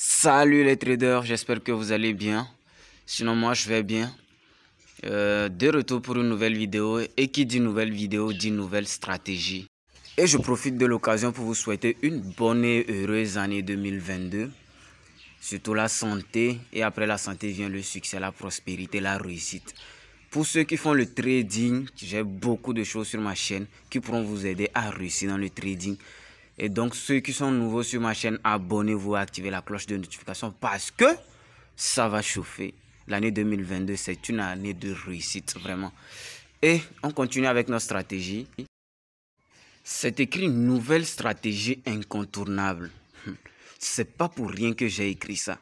Salut les traders, j'espère que vous allez bien. Sinon moi je vais bien. De retour pour une nouvelle vidéo. Et qui dit nouvelle vidéo dit nouvelle stratégie. Et je profite de l'occasion pour vous souhaiter une bonne et heureuse année 2022. Surtout la santé. Et après la santé vient le succès, la prospérité, la réussite. Pour ceux qui font le trading, j'ai beaucoup de choses sur ma chaîne qui pourront vous aider à réussir dans le trading. Et donc, ceux qui sont nouveaux sur ma chaîne, abonnez-vous, activez la cloche de notification parce que ça va chauffer. L'année 2022, c'est une année de réussite, vraiment. Et on continue avec notre stratégie. C'est écrit une nouvelle stratégie incontournable. C'est pas pour rien que j'ai écrit ça.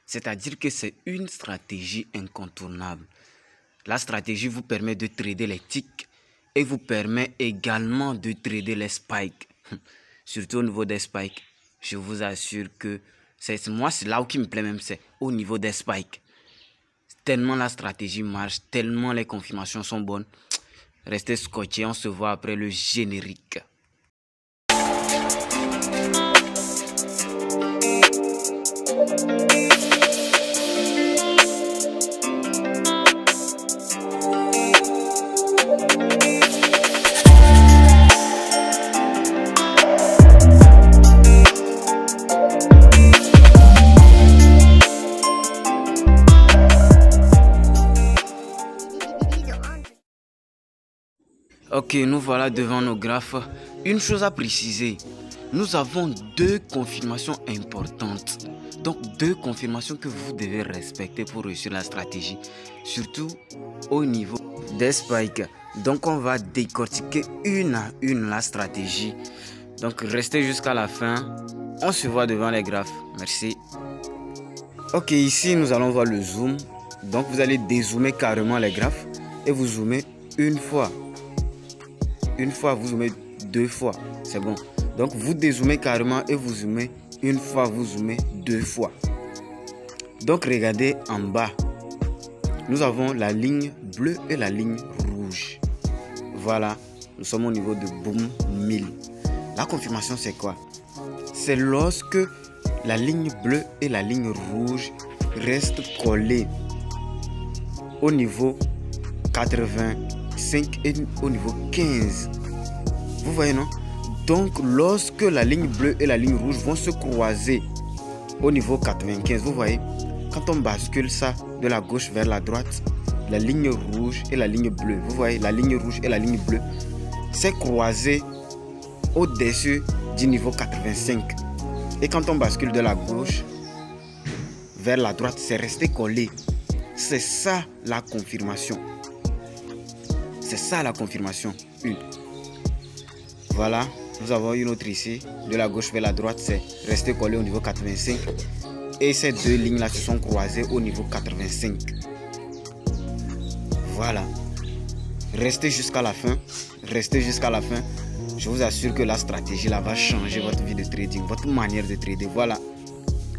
C'est-à-dire que c'est une stratégie incontournable. La stratégie vous permet de trader les ticks et vous permet également de trader les spikes. Surtout au niveau des spikes, je vous assure que moi, c'est là où qui me plaît même, c'est au niveau des spikes. Tellement la stratégie marche, tellement les confirmations sont bonnes. Restez scotchés, on se voit après le générique. Ok, nous voilà devant nos graphes. Une chose à préciser, nous avons deux confirmations importantes. Donc deux confirmations que vous devez respecter pour réussir la stratégie. Surtout au niveau des spikes. Donc on va décortiquer une à une la stratégie. Donc restez jusqu'à la fin. On se voit devant les graphes. Merci. Ok, ici nous allons voir le zoom. Donc vous allez dézoomer carrément les graphes. Et vous zoomez une fois. Une fois, vous zoomez deux fois, c'est bon. Donc vous dézoomez carrément et vous zoomez une fois, vous zoomez deux fois. Donc regardez en bas, nous avons la ligne bleue et la ligne rouge. Voilà, nous sommes au niveau de boom 1000. La confirmation c'est quoi? C'est lorsque la ligne bleue et la ligne rouge restent collées au niveau 85 et au niveau 15. Vous voyez, non? Donc lorsque la ligne bleue et la ligne rouge vont se croiser au niveau 95, vous voyez, quand on bascule ça de la gauche vers la droite, la ligne rouge et la ligne bleue, vous voyez, la ligne rouge et la ligne bleue s'est croisée au-dessus du niveau 85. Et quand on bascule de la gauche vers la droite, c'est resté collé. C'est ça la confirmation. C'est ça la confirmation 1. Voilà, nous avons une autre ici. De la gauche vers la droite, c'est resté collé au niveau 85. Et ces deux lignes-là se sont croisées au niveau 85. Voilà. Restez jusqu'à la fin. Restez jusqu'à la fin. Je vous assure que la stratégie là va changer votre vie de trading, votre manière de trader. Voilà.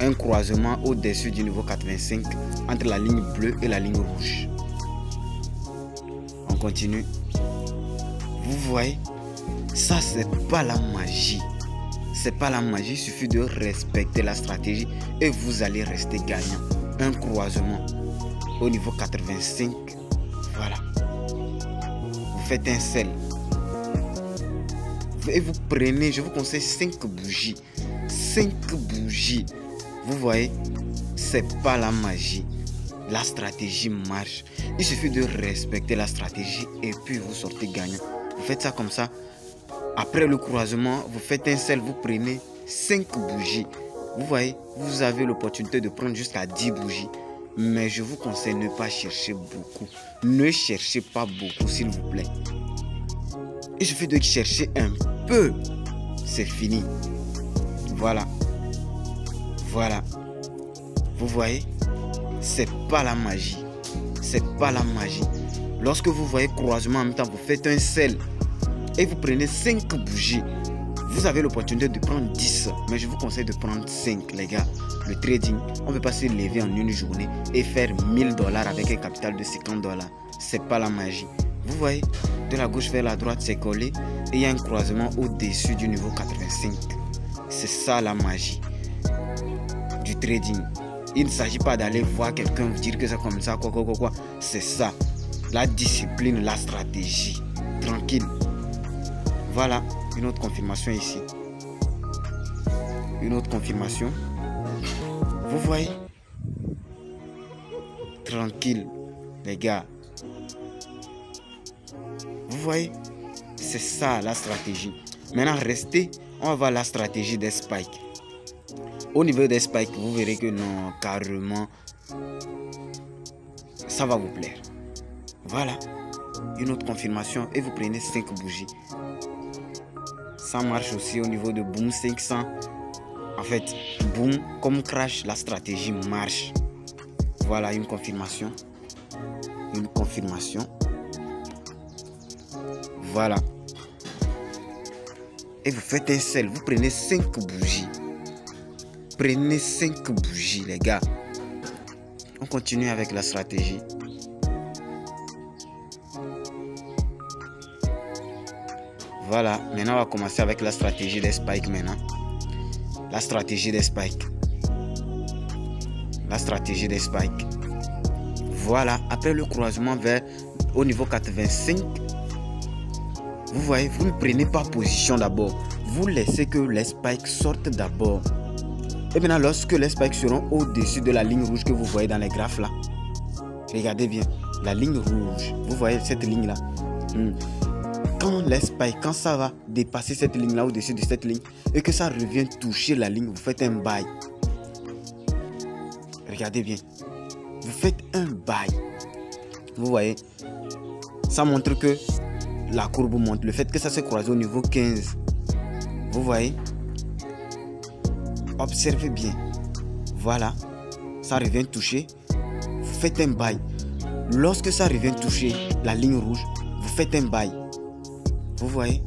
Un croisement au-dessus du niveau 85 entre la ligne bleue et la ligne rouge. On continue. Vous voyez, ça c'est pas la magie. C'est pas la magie, il suffit de respecter la stratégie et vous allez rester gagnant. Un croisement au niveau 85. Voilà. Vous faites un sel. Et vous prenez, je vous conseille 5 bougies. 5 bougies. Vous voyez, c'est pas la magie. La stratégie marche. Il suffit de respecter la stratégie et puis vous sortez gagnant. Vous faites ça comme ça. Après le croisement, vous faites un sel, vous prenez 5 bougies. Vous voyez, vous avez l'opportunité de prendre jusqu'à 10 bougies. Mais je vous conseille de ne pas chercher beaucoup. Ne cherchez pas beaucoup, s'il vous plaît. Il suffit de chercher un peu. C'est fini. Voilà. Voilà. Vous voyez, c'est pas la magie. C'est pas la magie. Lorsque vous voyez croisement en même temps, vous faites un sel et vous prenez 5 bougies. Vous avez l'opportunité de prendre 10, mais je vous conseille de prendre 5, les gars. Le trading, on ne peut pas se lever en une journée et faire 1000 $ avec un capital de 50 $. C'est pas la magie. Vous voyez, de la gauche vers la droite, c'est collé et il y a un croisement au-dessus du niveau 85. C'est ça la magie du trading. Il ne s'agit pas d'aller voir quelqu'un dire que c'est comme ça, quoi. C'est ça. La discipline, la stratégie. Tranquille. Voilà, une autre confirmation ici. Une autre confirmation. Vous voyez? Tranquille, les gars. Vous voyez? C'est ça la stratégie. Maintenant, restez. On va voir la stratégie des spikes. Au niveau des spikes, vous verrez que non, carrément, ça va vous plaire. Voilà, une autre confirmation et vous prenez 5 bougies. Ça marche aussi au niveau de Boom 500. En fait, Boom, comme crash, la stratégie marche. Voilà une confirmation. Une confirmation. Voilà. Et vous faites un sel, vous prenez 5 bougies. Prenez 5 bougies, les gars. On continue avec la stratégie. Voilà, maintenant on va commencer avec la stratégie des spikes maintenant. La stratégie des spikes. La stratégie des spikes. Voilà, après le croisement vers au niveau 85, vous voyez, vous ne prenez pas position d'abord. Vous laissez que les spikes sortent d'abord. Et maintenant, lorsque les spikes seront au-dessus de la ligne rouge que vous voyez dans les graphes là, regardez bien, la ligne rouge, vous voyez cette ligne là. Quand les spikes, quand ça va dépasser cette ligne là, au-dessus de cette ligne, et que ça revient toucher la ligne, vous faites un buy. Regardez bien, vous faites un buy. Vous voyez, ça montre que la courbe monte. Le fait que ça se croise au niveau 15, vous voyez, observez bien. Voilà, ça revient toucher, vous faites un buy. Lorsque ça revient toucher la ligne rouge, vous faites un buy. Vous voyez,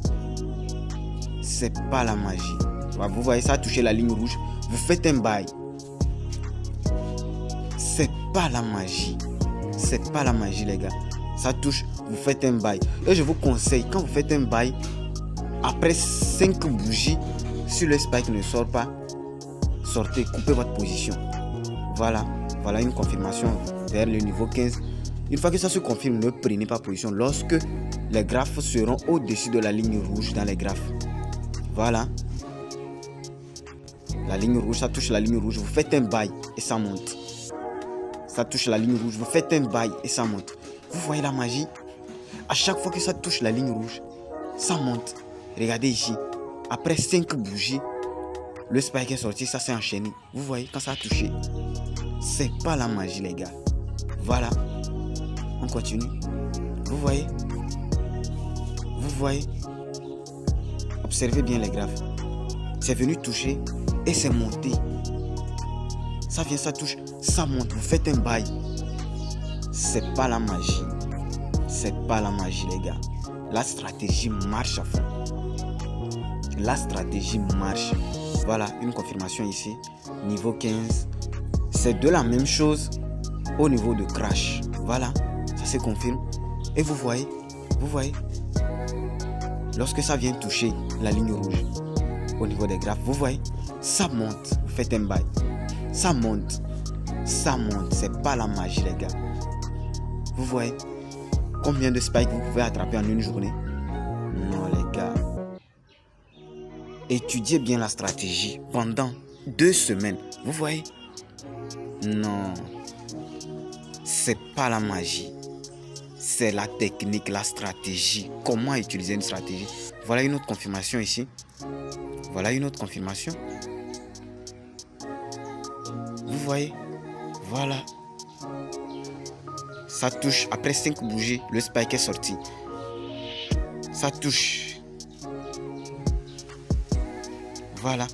c'est pas la magie. Vous voyez, ça a touché la ligne rouge, vous faites un buy. C'est pas la magie. C'est pas la magie, les gars. Ça touche, vous faites un bail. Et je vous conseille, quand vous faites un bail, après 5 bougies, si le spike ne sort pas, sortez, coupez votre position. Voilà, voilà une confirmation vers le niveau 15. Une fois que ça se confirme, ne prenez pas position lorsque les graphes seront au-dessus de la ligne rouge dans les graphes. Voilà. La ligne rouge, ça touche la ligne rouge, vous faites un bail et ça monte. Ça touche la ligne rouge, vous faites un bail et ça monte. Vous voyez la magie? À chaque fois que ça touche la ligne rouge, ça monte. Regardez ici. Après 5 bougies, le spike est sorti, ça s'est enchaîné. Vous voyez quand ça a touché? C'est pas la magie, les gars. Voilà. On continue. Vous voyez? Vous voyez? Observez bien les graphes. C'est venu toucher et c'est monté. Ça vient, ça touche, ça monte. Vous faites un bail. C'est pas la magie. C'est pas la magie, les gars. La stratégie marche à fond. La stratégie marche. Voilà, une confirmation ici. Niveau 15. C'est de la même chose au niveau de crash. Voilà, ça se confirme. Et vous voyez, lorsque ça vient toucher la ligne rouge au niveau des graphes, vous voyez, ça monte. Vous faites un bail. Ça monte. Ça monte. C'est pas la magie, les gars. Vous voyez combien de spikes vous pouvez attraper en une journée? Non, les gars. Étudiez bien la stratégie pendant 2 semaines. Vous voyez? Non. C'est pas la magie. C'est la technique, la stratégie. Comment utiliser une stratégie? Voilà une autre confirmation ici. Voilà une autre confirmation. Vous voyez? Voilà. Ça touche. Après 5 bougies, le spike est sorti. Ça touche. Voilà.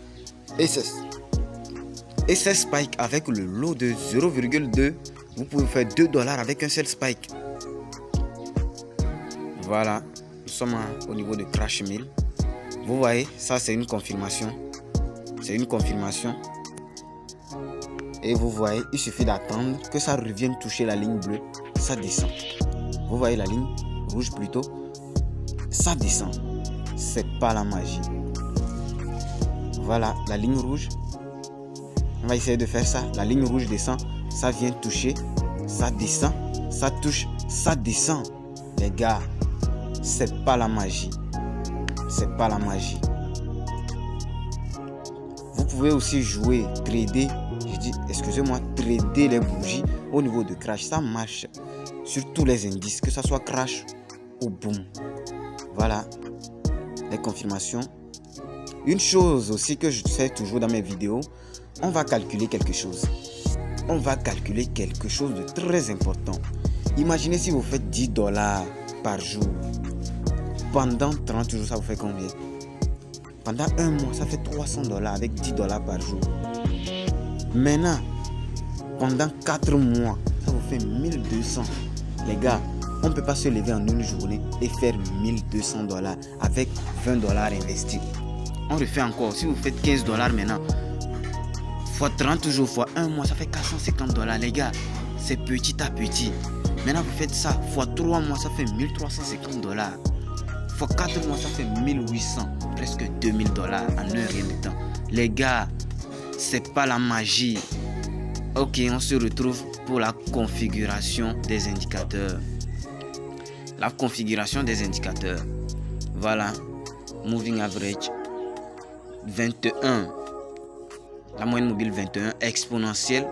Et ces spikes avec le lot de 0,2, vous pouvez faire $2 avec un seul spike. Voilà. Nous sommes au niveau de Crash 1000. Vous voyez, ça c'est une confirmation. C'est une confirmation. Et vous voyez, il suffit d'attendre que ça revienne toucher la ligne bleue. Ça descend. Vous voyez la ligne rouge plutôt. Ça descend. C'est pas la magie. Voilà la ligne rouge. On va essayer de faire ça. La ligne rouge descend, ça vient toucher, ça descend, ça touche, ça descend. Les gars, c'est pas la magie. C'est pas la magie. Vous pouvez aussi jouer, trader. Je dis, excusez-moi, trader les bougies au niveau de crash. Ça marche sur tous les indices, que ce soit crash ou boom. Voilà les confirmations. Une chose aussi que je fais toujours dans mes vidéos, on va calculer quelque chose. On va calculer quelque chose de très important. Imaginez si vous faites 10 $ par jour. Pendant 30 jours, ça vous fait combien? Pendant un mois, ça fait 300 $ avec 10 $ par jour. Maintenant, pendant 4 mois, ça vous fait 1200. Les gars, on ne peut pas se lever en une journée et faire 1200 $ avec 20 $ investis. On refait encore. Si vous faites 15 $ maintenant, fois 30 jours, fois un mois, ça fait 450 $. Les gars, c'est petit à petit. Maintenant, vous faites ça. Fois 3 mois, ça fait 1350 $. Fois 4 mois, ça fait 1800. Presque 2000 $ en un rien de temps. Les gars, c'est pas la magie. Ok, on se retrouve pour la configuration des indicateurs. La configuration des indicateurs. Voilà. Moving average 21. La moyenne mobile 21 exponentielle.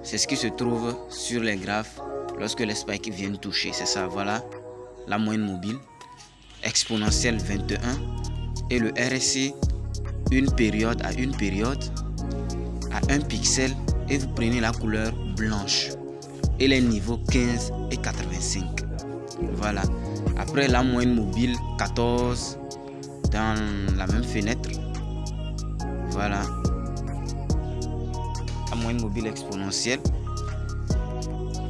C'est ce qui se trouve sur les graphes lorsque les spikes viennent toucher. C'est ça, voilà. La moyenne mobile exponentielle 21. Et le RSI, une période à une période, à un pixel. Et vous prenez la couleur blanche. Et les niveaux 15 et 85. Voilà. Après la moyenne mobile 14 dans la même fenêtre. Voilà. La moyenne mobile exponentielle.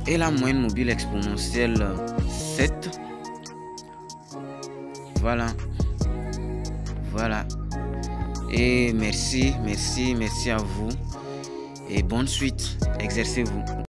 Et la moyenne mobile exponentielle 7. Voilà. Voilà. Et merci à vous. Et bonne suite. Exercez-vous.